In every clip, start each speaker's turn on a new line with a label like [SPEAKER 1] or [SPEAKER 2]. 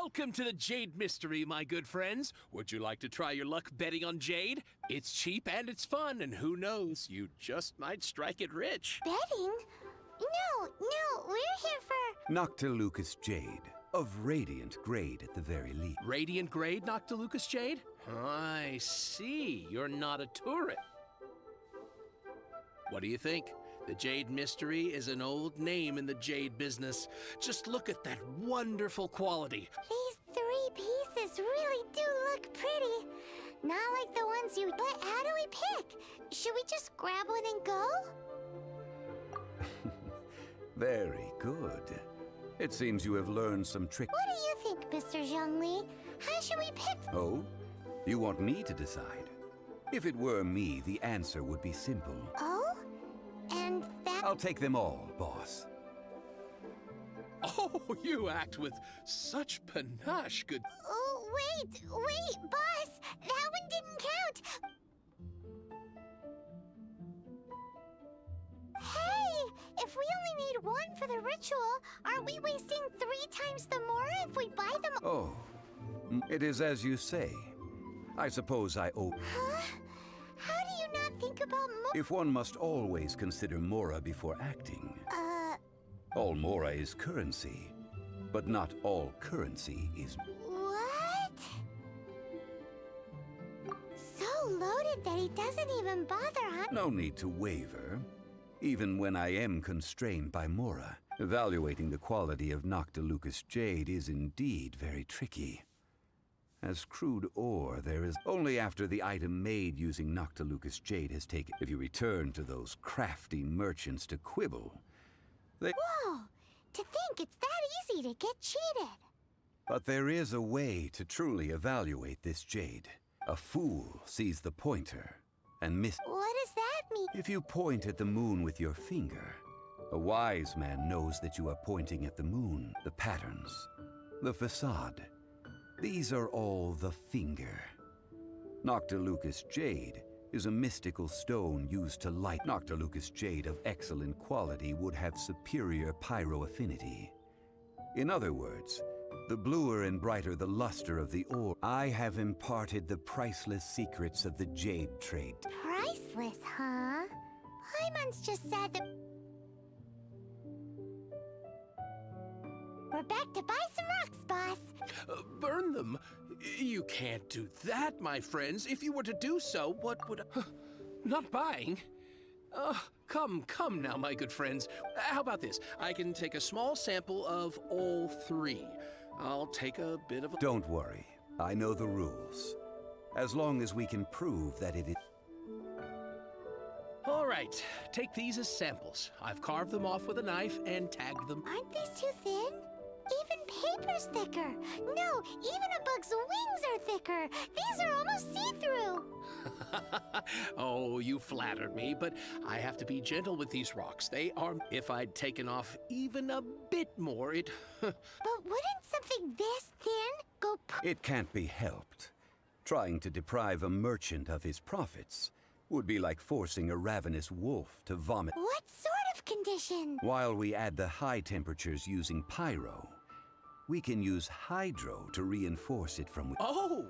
[SPEAKER 1] Welcome to the Jade Mystery, my good friends. Would you like to try your luck betting on Jade? It's cheap and it's fun, and who knows, you just might strike it rich.
[SPEAKER 2] Betting? No, we're here for...
[SPEAKER 3] Noctilucous Jade, of radiant grade at the very least.
[SPEAKER 1] Radiant grade, Noctilucous Jade? I see. You're not a tourist. What do you think? The Jade Mystery is an old name in the jade business. Just look at that wonderful quality.
[SPEAKER 2] These 3 pieces really do look pretty. Not like the ones you... But how do we pick? Should we just grab one and go?
[SPEAKER 3] Very good. It seems you have learned some tricks.
[SPEAKER 2] What do you think, Mr. Zhongli? How should we pick?
[SPEAKER 3] Oh? You want me to decide? If it were me, the answer would be simple.
[SPEAKER 2] Oh? And that...
[SPEAKER 3] I'll take them all, boss.
[SPEAKER 1] Oh, you act with such panache, good...
[SPEAKER 2] Oh, wait, boss! That one didn't count! Hey! If we only need 1 for the ritual, aren't we wasting 3 times the more if we buy them?
[SPEAKER 3] Oh, it is as you say. I suppose I owe...
[SPEAKER 2] Huh? How do you not think about more?
[SPEAKER 3] If one must always consider Mora before acting. All Mora is currency, but not all currency is...
[SPEAKER 2] What? So loaded that he doesn't even bother, huh?
[SPEAKER 3] No need to waver. Even when I am constrained by Mora, evaluating the quality of Noctilucous Jade is indeed very tricky. As crude ore, there is only after the item made using Noctilucous Jade has taken. If you return to those crafty merchants to quibble, they...
[SPEAKER 2] Whoa! To think it's that easy to get cheated.
[SPEAKER 3] But there is a way to truly evaluate this jade. A fool sees the pointer and misses.
[SPEAKER 2] What does that mean?
[SPEAKER 3] If you point at the moon with your finger, a wise man knows that you are pointing at the moon, the patterns, the facade. These are all the finger. Noctilucous Jade is a mystical stone used to light. Noctilucous Jade of excellent quality would have superior pyro affinity. In other words, the bluer and brighter the luster of the ore. I have imparted the priceless secrets of the jade trade.
[SPEAKER 2] Priceless, huh? Hyman's just said that... We're back to buy some rocks, boss.
[SPEAKER 1] Burn them? You can't do that, my friends. If you were to do so, what would... Not buying? Come now, my good friends. How about this? I can take a small sample of all 3. I'll take a bit of a...
[SPEAKER 3] Don't worry. I know the rules. As long as we can prove that it is...
[SPEAKER 1] All right, take these as samples. I've carved them off with a knife and tagged them.
[SPEAKER 2] Aren't these too thin? Even paper's thicker. No, even a bug's wings are thicker. These are almost see-through.
[SPEAKER 1] Oh, you flattered me, but I have to be gentle with these rocks. They are... If I'd taken off even a bit more, it...
[SPEAKER 2] But wouldn't something this thin go...
[SPEAKER 3] It can't be helped. Trying to deprive a merchant of his profits would be like forcing a ravenous wolf to vomit.
[SPEAKER 2] What sort of condition?
[SPEAKER 3] While we add the high temperatures using pyro, we can use hydro to reinforce it from...
[SPEAKER 1] Oh!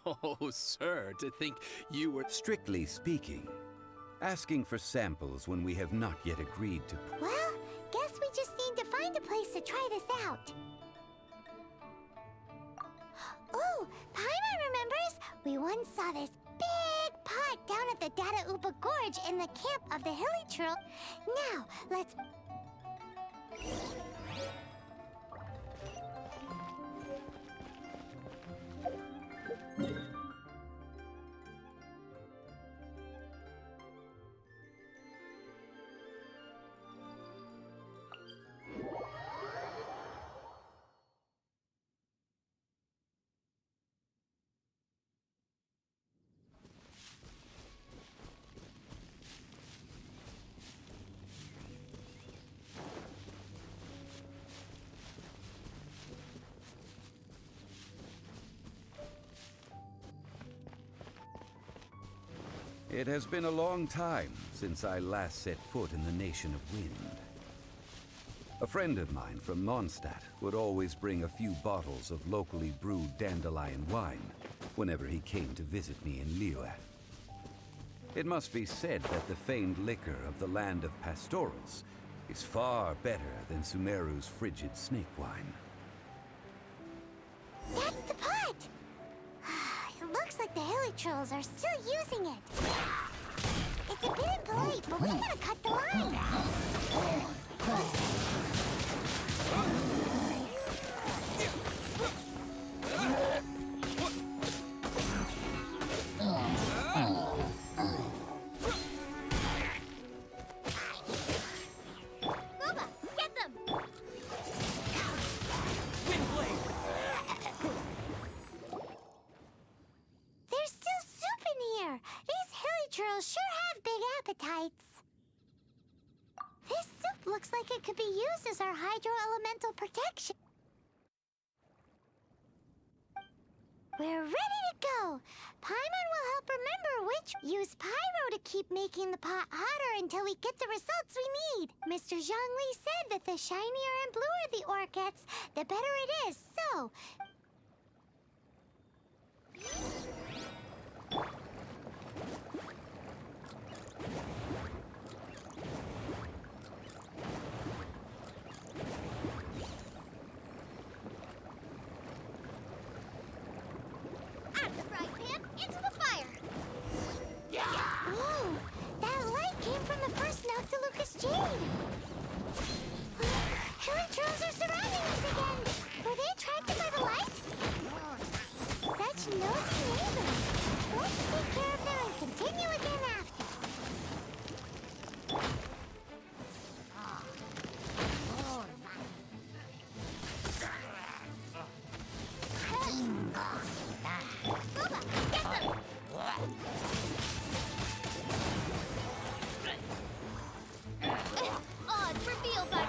[SPEAKER 1] Oh, sir, to think you were...
[SPEAKER 3] Strictly speaking, asking for samples when we have not yet agreed to...
[SPEAKER 2] Well, guess we just need to find a place to try this out. Oh, Paimon remembers! We once saw this big pot down at the Data Upa Gorge in the camp of the Hilly. Now, let's...
[SPEAKER 3] It has been a long time since I last set foot in the Nation of Wind. A friend of mine from Mondstadt would always bring a few bottles of locally brewed dandelion wine whenever he came to visit me in Liyue. It must be said that the famed liquor of the land of pastorals is far better than Sumeru's frigid snake wine.
[SPEAKER 2] That's the pot! It looks like the hilly trolls are still using it. It's a bit impolite, but we gotta cut the line. There's still soup in here. These hilly trolls sure have big appetites. This soup looks like it could be used as our hydro-elemental protection. We're ready to go. Paimon will help remember which. Use pyro to keep making the pot hotter until we get the results we need. Mr. Zhongli said that the shinier and bluer the ore gets, the better it is. So... out of the frying pan, into the fire! Whoa! That light came from the first Noctilucous Jade! Hilly trolls are surrounding us again! Were they attracted by the light? Such nosy neighbors! Let's take care of them and continue again after. Booba, get them! Odds reveal, bud!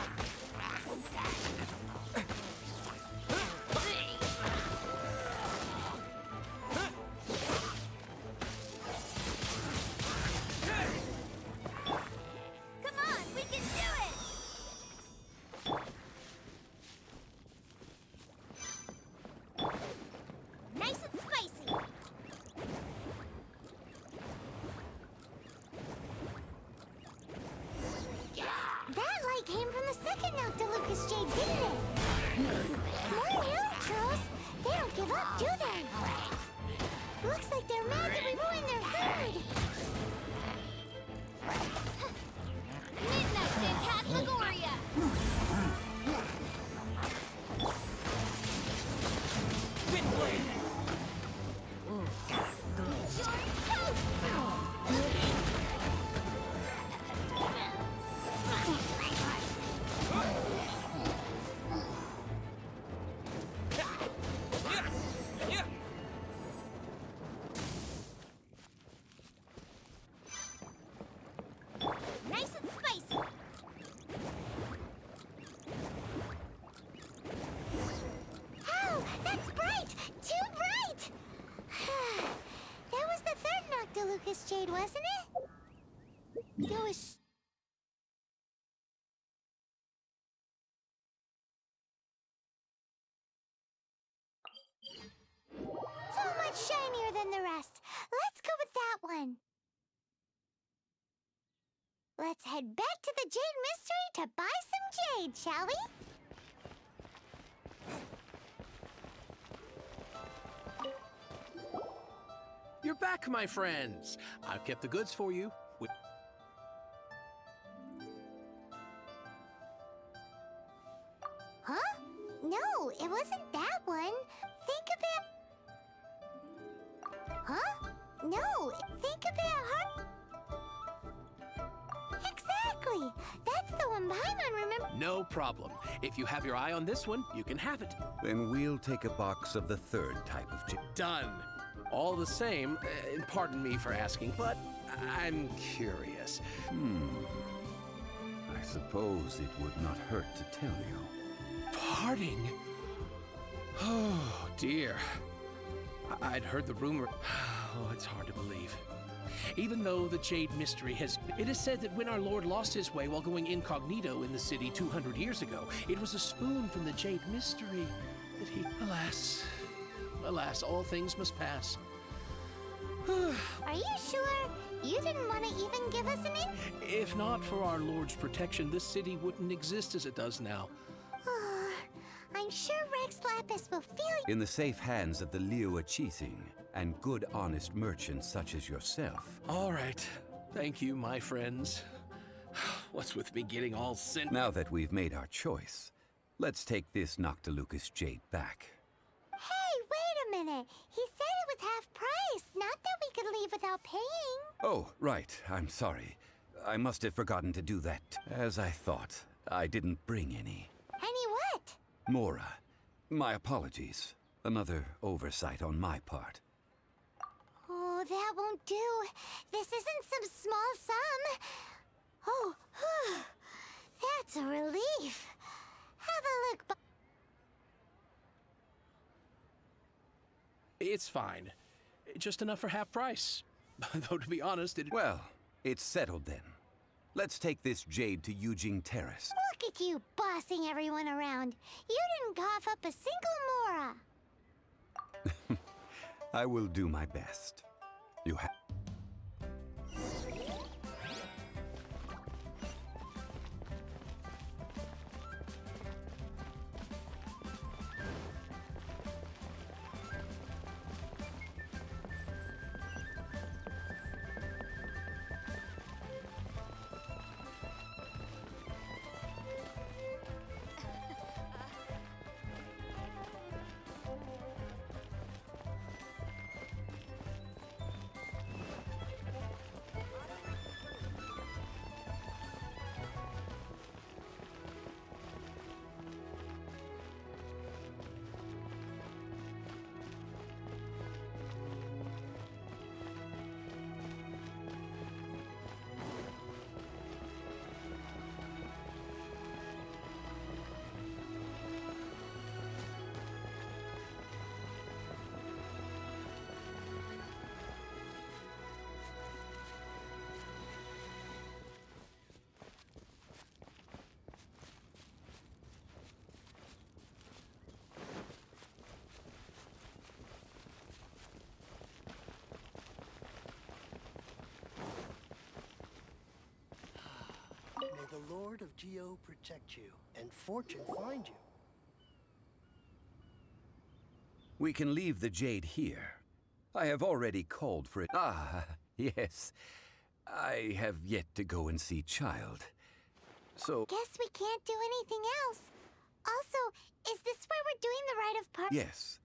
[SPEAKER 2] Come on, we can do it! Nice and spicy! That light came from the second Noctilucous Jade, didn't it? More hill trolls! They don't give up, do they? Looks like they're mad that we ruined their food! Midnight Phantasmagoria! You're toast! Nice and spicy! Oh, that's bright! Too bright! That was the third Noctilucous Jade, wasn't it? It was... so much shinier than the rest. Let's go with that one. Let's head back to the Jade Mystery to buy some jade, shall we?
[SPEAKER 1] You're back, my friends. I've kept the goods for you.
[SPEAKER 2] Huh? No, it wasn't that one. Think about... Huh? No, think about her... Exactly! That's the one Paimon remember...
[SPEAKER 1] No problem. If you have your eye on this one, you can have it.
[SPEAKER 3] Then we'll take a box of the third type of jade.
[SPEAKER 1] Done. All the same, pardon me for asking, but I'm curious.
[SPEAKER 3] I suppose it would not hurt to tell you.
[SPEAKER 1] Parting? Oh, dear. I'd heard the rumor. Oh, it's hard to believe. Even though the Jade Mystery has... It is said that when our Lord lost his way while going incognito in the city 200 years ago, it was a spoon from the Jade Mystery that he... Alas, alas, all things must pass.
[SPEAKER 2] Are you sure? You didn't want to even give us an
[SPEAKER 1] If not for our Lord's protection, this city wouldn't exist as it does now.
[SPEAKER 2] I'm sure Rex Lapis will feel...
[SPEAKER 3] In the safe hands of the Liyue Qixing and good, honest merchants such as yourself.
[SPEAKER 1] All right. Thank you, my friends. What's with me getting all sent...
[SPEAKER 3] Now that we've made our choice, let's take this Noctilucus jade back.
[SPEAKER 2] Hey, wait a minute. He said it was half price, not that we could leave without paying.
[SPEAKER 3] Oh, right. I'm sorry. I must have forgotten to do that. As I thought, I didn't bring any.
[SPEAKER 2] Any what?
[SPEAKER 3] Mora, my apologies. Another oversight on my part.
[SPEAKER 2] Oh, that won't do. This isn't some small sum. Oh, that's a relief. Have a look.
[SPEAKER 1] It's fine. Just enough for half price. Though, to be honest, it...
[SPEAKER 3] Well, it's settled then. Let's take this jade to Yujing Terrace.
[SPEAKER 2] Look at you bossing everyone around. You didn't cough up a single Mora.
[SPEAKER 3] I will do my best. You have...
[SPEAKER 4] May the Lord of Geo protect you, and fortune find you.
[SPEAKER 3] We can leave the jade here. I have already called for it. Ah, yes. I have yet to go and see Child. So...
[SPEAKER 2] Guess we can't do anything else. Also, is this where we're doing the rite of part?
[SPEAKER 3] Yes.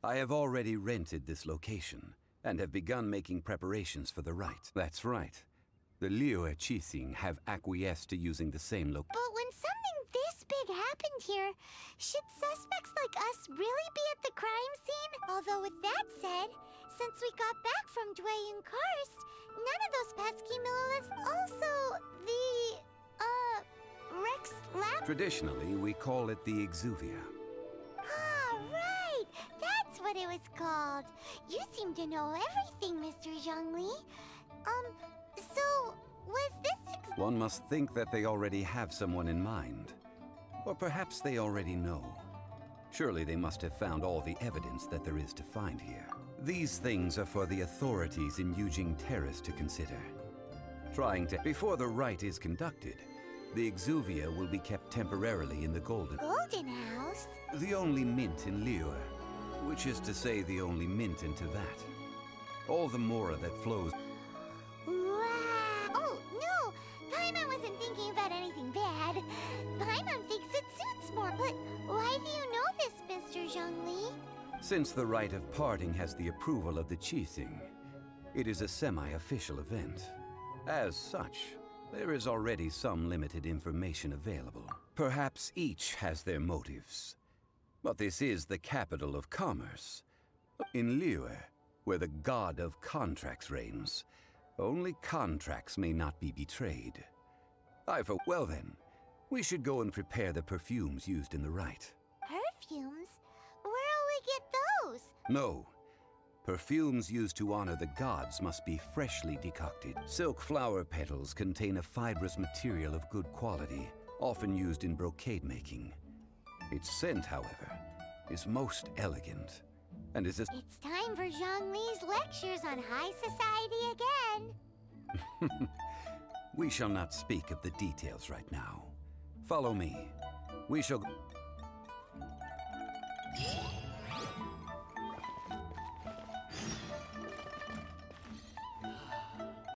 [SPEAKER 3] I have already rented this location, and have begun making preparations for the rite. That's right. The Liyue Qixing have acquiesced to using the same
[SPEAKER 2] But when something this big happened here, should suspects like us really be at the crime scene? Although with that said, since we got back from Dwayne Karst, none of those pesky milliliths... Also, the, Rex Lab...
[SPEAKER 3] Traditionally, we call it the Exuvia.
[SPEAKER 2] Ah, right! That's what it was called. You seem to know everything, Mr. Zhongli. So, was this
[SPEAKER 3] One must think that they already have someone in mind. Or perhaps they already know. Surely they must have found all the evidence that there is to find here. These things are for the authorities in Yujing Terrace to consider. Before the rite is conducted, the Exuvia will be kept temporarily in the Golden
[SPEAKER 2] House?
[SPEAKER 3] The only mint in Liyue, which is to say the only mint in Teyvat. All the Mora that flows...
[SPEAKER 2] Wow! Oh, no! Paimon wasn't thinking about anything bad. Paimon thinks it suits more. But why do you know this, Mr. Zhongli?
[SPEAKER 3] Since the rite of parting has the approval of the Qixing, it is a semi-official event. As such, there is already some limited information available. Perhaps each has their motives. But this is the capital of commerce. In Liyue, where the god of contracts reigns, only contracts may not be betrayed. Well then, we should go and prepare the perfumes used in the rite.
[SPEAKER 2] Perfumes? Where'll we get those?
[SPEAKER 3] No, Perfumes used to honor the gods must be freshly decocted. Silk flower petals contain a fibrous material of good quality, often used in brocade making. Its scent, however, is most elegant, and is a...
[SPEAKER 2] It's time for Zhongli's lectures on high society again.
[SPEAKER 3] We shall not speak of the details right now. Follow me. We shall...